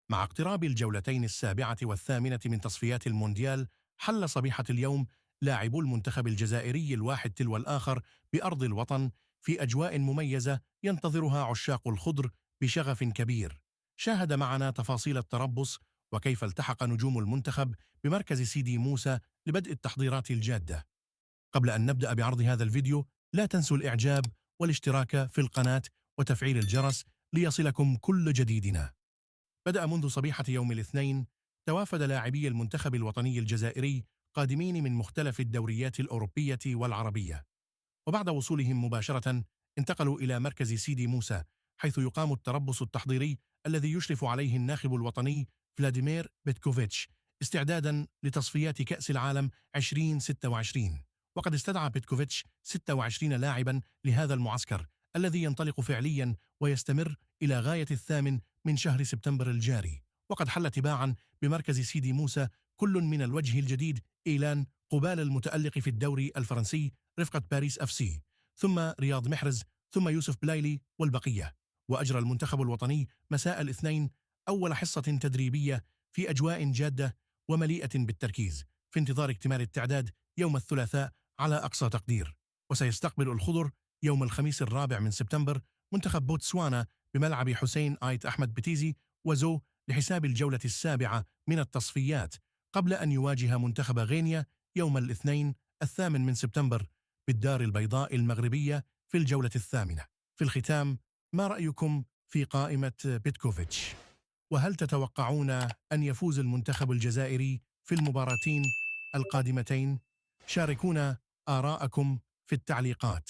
مع اقتراب الجولتين السابعة والثامنة من تصفيات المونديال، حل صبيحة اليوم لاعبو المنتخب الجزائري الواحد تلو الآخر بأرض الوطن في أجواء مميزة ينتظرها عشاق الخضر بشغف كبير. شاهد معنا تفاصيل التربص وكيف التحق نجوم المنتخب بمركز سيدي موسى لبدء التحضيرات الجادة. قبل أن نبدأ بعرض هذا الفيديو، لا تنسوا الإعجاب والاشتراك في القناة وتفعيل الجرس ليصلكم كل جديدنا. بدأ منذ صبيحة يوم الاثنين توافد لاعبي المنتخب الوطني الجزائري قادمين من مختلف الدوريات الأوروبية والعربية، وبعد وصولهم مباشرة انتقلوا إلى مركز سيدي موسى، حيث يقام التربص التحضيري الذي يشرف عليه الناخب الوطني فلاديمير بيتكوفيتش استعدادا لتصفيات كأس العالم 2026. وقد استدعى بيتكوفيتش 26 لاعبا لهذا المعسكر الذي ينطلق فعليا ويستمر إلى غاية 8 من شهر سبتمبر الجاري. وقد حل تباعا بمركز سيدي موسى كل من الوجه الجديد إيلان قبال المتألق في الدوري الفرنسي رفقة باريس FC، ثم رياض محرز، ثم يوسف بلايلي والبقية. وأجرى المنتخب الوطني مساء الاثنين أول حصة تدريبية في أجواء جادة ومليئة بالتركيز، في انتظار اكتمال التعداد يوم الثلاثاء على أقصى تقدير. وسيستقبل الخضر يوم الخميس 4 من سبتمبر منتخب بوتسوانا بملعب حسين آيت أحمد بتيزي وزو لحساب الجولة السابعة من التصفيات، قبل أن يواجه منتخب غينيا يوم الاثنين 8 من سبتمبر بالدار البيضاء المغربية في الجولة الثامنة. في الختام، ما رأيكم في قائمة بيتكوفيتش؟ وهل تتوقعون أن يفوز المنتخب الجزائري في المباراتين القادمتين؟ شاركونا آراءكم في التعليقات.